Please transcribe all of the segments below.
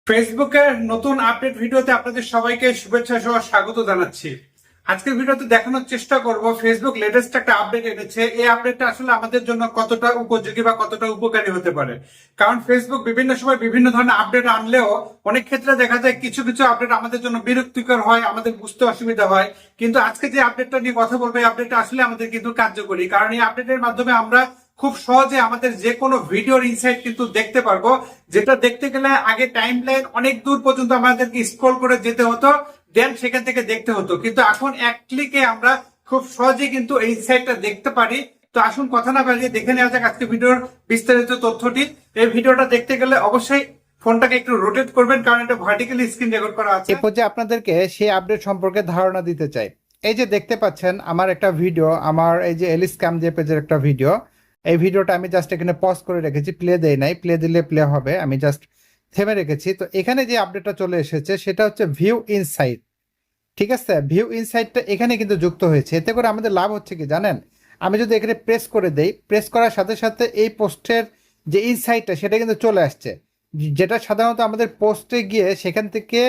ফেসবুকের নতুন আপডেট ভিডিওতে আপনাদের সবাইকে শুভেচ্ছা সহ স্বাগত জানাচ্ছি। আজকের ভিডিওতে দেখানোর চেষ্টা করব ফেসবুক লেটেস্ট একটা আপডেট এনেছে। এই আপডেটটা আসলে আমাদের জন্য কতটা উপযোগী বা কতটা উপকারী হতে পারে, কারণ ফেসবুক বিভিন্ন সময় বিভিন্ন ধরনের আপডেট আনলেও অনেক ক্ষেত্রে দেখা যায় কিছু কিছু আপডেট আমাদের জন্য বিরক্তিকর হয়, আমাদের বুঝতে অসুবিধা হয়। কিন্তু আজকে যে আপডেটটা নিয়ে কথা বলবো, এই আপডেটটা আসলে আমাদের কিন্তু কার্যকরী, কারণ এই আপডেটের মাধ্যমে আমরা খুব সহজে আমাদের যে কোনো ভিডিওর ইনসাইট কিন্তু দেখতে পারবো, যেটা দেখতে গেলে আগে টাইম লাইন অনেক দূর পর্যন্ত আমাদেরকে স্ক্রল করে যেতে হতো, দেন সেখান থেকে দেখতে হতো। কিন্তু এখন এক ক্লিকে আমরা খুব সহজে কিন্তু এই ইনসাইটটা দেখতে পারি। তো আসুন কথা না বাড়িয়ে দেখে নেওয়া যাক আজকে ভিডিওর বিস্তারিত তথ্যটি। এই ভিডিওটা দেখতে গেলে অবশ্যই ফোনটাকে একটু রোটেট করবেন, কারণ এটা ভার্টিক্যালি স্ক্রিন রেকর্ড করা আছে। এরপর যে আপনাদেরকে সেই আপডেট সম্পর্কে ধারণা দিতে চাই। এই যে দেখতে পাচ্ছেন আমার একটা ভিডিও, আমার এই যে এলিস ক্যাম যে পেজের একটা ভিডিও, এই ভিডিওটা আমি জাস্ট এখানে পজ করে রেখেছি, প্লে দেই নাই, প্লে দিলে প্লে হবে, আমি জাস্ট থেমে রেখেছি। তো এখানে যে আপডেটটা চলে এসেছে সেটা হচ্ছে ভিউ ইনসাইট। ঠিক আছে, ভিউ ইনসাইটটা এখানে কিন্তু যুক্ত হয়েছে। এতে করে আমাদের লাভ হচ্ছে কি জানেন, আমি যদি এখানে প্রেস করে দেই, প্রেস করার সাথে সাথে এই পোস্টের যে ইনসাইটটা সেটা কিন্তু চলে আসছে, যেটা সাধারণত আমাদের পোস্টে গিয়ে সেখান থেকে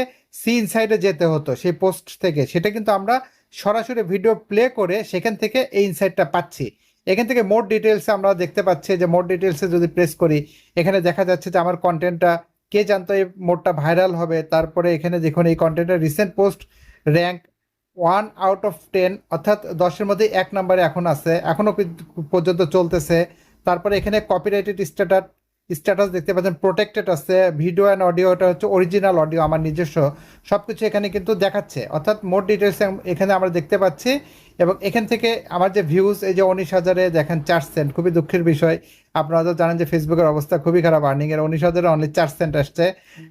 সি ইনসাইটে যেতে হতো, সেই পোস্ট থেকে সেটা কিন্তু আমরা সরাসরি ভিডিও প্লে করে সেখান থেকে এই ইনসাইটটা পাচ্ছি। এখান থেকে মোর ডিটেলসে আমরা দেখতে পাচ্ছি যে মোর ডিটেলসে যদি প্রেস করি, এখানে দেখা যাচ্ছে যে আমার কন্টেন্টটা, কে জানতো এই মোডটা ভাইরাল হবে। তারপরে এখানে দেখুন এই কন্টেন্টের রিসেন্ট পোস্ট র্যাঙ্ক 1/10, অর্থাৎ 10-এর মধ্যে 1 নম্বরে এখন আছে, এখনো পর্যন্ত চলতেছে। তারপরে এখানে কপিরাইটেড স্ট্যাটাস দেখতে পাচ্ছেন, প্রোটেক্টেড আছে, ভিডিও অ্যান্ড অডিওটা হচ্ছে অরিজিনাল অডিও, আমার নিজস্ব, সব কিছু এখানে কিন্তু দেখাচ্ছে। অর্থাৎ মোর ডিটেলস এখানে আমরা দেখতে পাচ্ছি। এবং এখান থেকে আমার যে ভিউজ, এই যে 19,000-এ দেখেন 4 সেন্ট, খুবই দুঃখের বিষয়। আপনারা তো জানেন যে ফেসবুকের অবস্থা খুবই খারাপ, আর্নিংয়ের 19,000-এ অনলি 4 সেন্ট আসছে।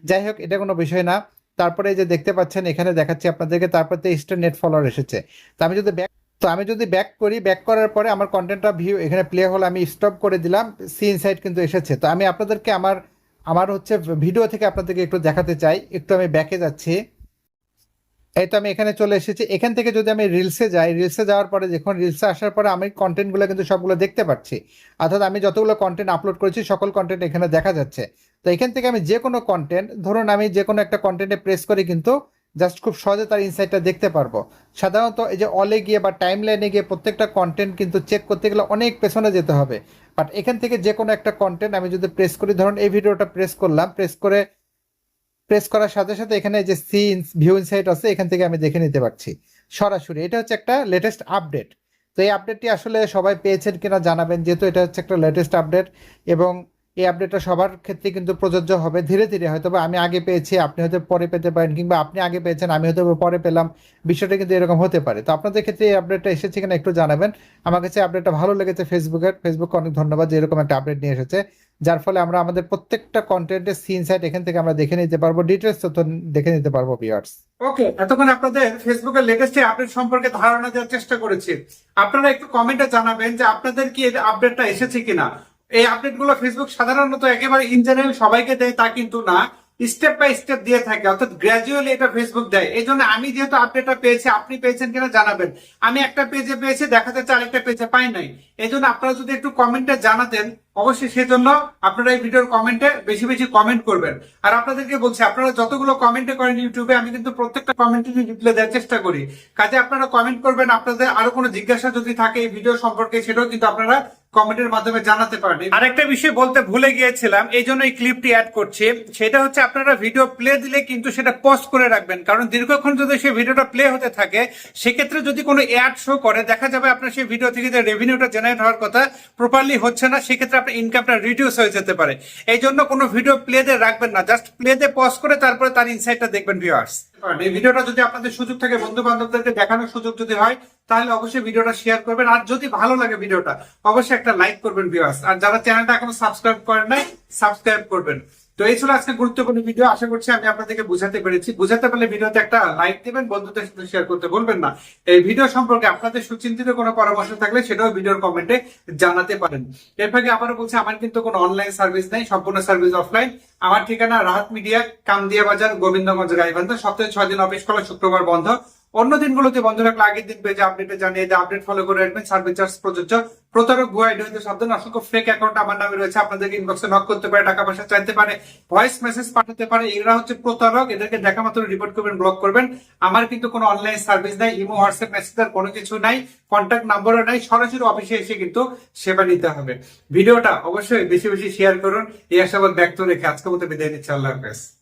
যাই হোক, এটা কোনো বিষয় না। তারপরে এই যে দেখতে পাচ্ছেন এখানে দেখাচ্ছি আপনাদেরকে, তারপর 23টা নেট ফলোয়ার এসেছে। তো আমি যদি ব্যাক করি, ব্যাক করার পরে আমার কন্টেন্টটা ভিউ এখানে প্লে হলো, আমি স্টপ করে দিলাম, সি ইনসাইট কিন্তু এসেছে। তো আমি আপনাদেরকে আমার হচ্ছে ভিডিও থেকে আপনাদেরকে একটু দেখাতে চাই। একটু আমি ব্যাকে যাচ্ছি, এই তো আমি এখানে চলে এসেছি। এখান থেকে যদি আমি রিলসে যাই, রিলসে যাওয়ার পরে দেখুন, রিলসে আসার পরে আমি কন্টেন্টগুলো কিন্তু সবগুলো দেখতে পাচ্ছি। অর্থাৎ আমি যতগুলো কন্টেন্ট আপলোড করেছি সকল কন্টেন্ট এখানে দেখা যাচ্ছে। তো এখান থেকে আমি যে কোনো কন্টেন্ট, ধরুন আমি যে কোনো একটা কন্টেন্টে প্রেস করে কিন্তু জাস্ট খুব সহজে তার ইনসাইটটা দেখতে পারবো। সাধারণত এই যে অলে গিয়ে বা টাইম লাইনে গিয়ে প্রত্যেকটা কন্টেন্ট কিন্তু চেক করতে গেলে অনেক পেছনে যেতে হবে। বাট এখান থেকে যে কোনো একটা কন্টেন্ট আমি যদি প্রেস করি, ধরুন এই ভিডিওটা প্রেস করলাম, প্রেস করার সাথে সাথে এখানে যে সি ভিউ ইনসাইট আছে, এখান থেকে আমি দেখে নিতে পারছি সরাসরি। এটা হচ্ছে একটা লেটেস্ট আপডেট। তো এই আপডেটটি আসলে সবাই পেয়েছেন কিনা জানাবেন, যেহেতু এটা হচ্ছে একটা লেটেস্ট আপডেট। এবং এই আপডেটটা সবার ক্ষেত্রে কিন্তু প্রযোজ্য হবে ধীরে ধীরে। হয়তো বা আমি আগে পেয়েছি, আপনি হয়তো পরে পেতে পারেন, কিংবা আপনি আগে পেয়েছেন, আমি হয়তো পরে পেলাম, বিষয়টা কিন্তু এরকম হতে পারে। তো আপনাদের ক্ষেত্রে এই আপডেটটা এসেছে কিনা একটু জানাবেন। আমার কাছে আপডেটটা ভালো লেগেছে ফেসবুককে অনেক ধন্যবাদ যে এরকম একটা আপডেট নিয়ে এসেছে, যার ফলে আমরা আমাদের প্রত্যেকটা কন্টেন্টের সিন সাইট এখান থেকে আমরা দেখে নিতে পারবো, ডিটেলস তথ্য দেখে নিতে পারবো ভিউয়ার্স। ওকে, এতক্ষণ আপনাদের ফেসবুকের লেটেস্ট আপডেট সম্পর্কে ধারণা দেওয়ার চেষ্টা করেছি। আপনারা একটু কমেন্টে জানাবেন যে আপনাদের কি এই আপডেটটা এসেছে কিনা। এই আপডেট গুলো ফেসবুক সাধারণত একেবারে ইন জেনারেল সবাইকে দেয় তা কিন্তু না, স্টেপ বাই স্টেপ দিয়ে থাকে, অর্থাৎ গ্র্যাজুয়ালি এটা ফেসবুক দেয়। এই জন্য আমি যেহেতু আপডেটটা পেয়েছি, আপনি পেয়েছেন কিনা জানাবেন। আমি একটা পেজে পেয়েছি, দেখা যাচ্ছে আরেকটা পেজে পাই নাই। এই জন্য আপনারা যদি একটু কমেন্টে জানাতেন, অবশ্যই সেজন্য আপনারা এই ভিডিওর কমেন্টে বেশি বেশি কমেন্ট করবেন। আর আপনাদেরকে বলছি, আপনারা যতগুলো কমেন্টে করেন ইউটিউবে, আমি কিন্তু প্রত্যেকটা কমেন্টে রিপ্লাই দেওয়ার চেষ্টা করি। কাজে আপনারা কমেন্ট করবেন, আপনাদের আরো কোনো জিজ্ঞাসা যদি থাকে এই ভিডিও সম্পর্কে, সেটাও কিন্তু আপনারা কমেন্টের মাধ্যমে জানাতে পারেন। আরেকটা বিষয় বলতে ভুলে গিয়েছিলাম, এই জন্য এই ক্লিপটি অ্যাড করছি। সেটা হচ্ছে আপনারা ভিডিও প্লে দিলে কিন্তু সেটা পজ করে রাখবেন, কারণ দীর্ঘক্ষণ যদি সেই ভিডিওটা প্লে হতে থাকে, সেক্ষেত্রে যদি কোনো অ্যাড শো করে, দেখা যাবে আপনার সেই ভিডিও থেকে যে রেভিনিউটা জেনারেট হওয়ার কথা প্রপারলি হচ্ছে না, সেক্ষেত্রে আপনার ইনকামটা রিডিউস হয়ে যেতে পারে। এই জন্য কোনো ভিডিও প্লে দিয়ে রাখবেন না, জাস্ট প্লে দিয়ে পজ করে তারপরে তার ইনসাইটটা দেখবেন ভিউয়ার্স। এই ভিডিওটা যদি আপনাদের সুযোগ থাকে, বন্ধু বান্ধবদেরকে দেখানোর সুযোগ যদি হয়, তাহলে অবশ্যই ভিডিওটা শেয়ার করবেন। আর যদি ভালো লাগে ভিডিওটা, অবশ্যই একটা লাইক করবেন ভিউয়ার্স। আর যারা চ্যানেলটা এখনো সাবস্ক্রাইব করেন নাই, সাবস্ক্রাইব করবেন। তো এই ছিল আজকে গুরুত্বপূর্ণ ভিডিও। আশা করছি আমি আপনাদেরকে বুঝাতে পেরেছি। বুঝাতে পারলে ভিডিওতে একটা লাইক দিবেন, বন্ধুদের সাথে শেয়ার করতে ভুলবেন না। এই ভিডিও সম্পর্কে আপনাদের সুচিন্তিত কোনো পরামর্শ থাকলে সেটাও ভিডিওর কমেন্টে জানাতে পারেন। এর ফাঁকে আবারও বলছি, আমার কিন্তু কোনো অনলাইন সার্ভিস নেই, সম্পূর্ণ সার্ভিস অফলাইন। আমার ঠিকানা রাহাত মিডিয়া, কামদিয়া বাজার, গোবিন্দগঞ্জ, গাইবান্ধা। সপ্তাহে 6 দিন অফিস খোলা, শুক্রবার বন্ধ। অন্য দিনগুলোতে বন্ধ রাখলে আগের দিন পেজে আপডেটে জানিয়ে দিয়ে আপডেট ফলো করে রাখবেন। সার্ভিস চার্জ প্রযোজ্য। প্রতারক ভুয়া আইডি হইতে সাবধান। অসংখ্য ফেক অ্যাকাউন্ট আমার নামে রয়েছে, আপনাদেরকে ইনবক্সে নক করতে পারে, টাকা পয়সা চাইতে পারে, ভয়েস মেসেজ পাঠাতে পারে। এরা হচ্ছে প্রতারক, এদেরকে দেখা মাত্র রিপোর্ট করবেন, ব্লক করবেন। আমার কিন্তু কোনো অনলাইন সার্ভিস নাই, ইমো হোয়াটসঅ্যাপ মেসেঞ্জার কোনো কিছু নাই, কন্ট্যাক্ট নাম্বারও নাই। সরাসরি অফিসে এসে কিন্তু সেবা নিতে হবে। ভিডিওটা অবশ্যই বেশি বেশি শেয়ার করুন, এই আশাবাদ ব্যক্ত রেখে আজকের মতো বিদায় নিচ্ছি। আল্লাহ হাফেজ।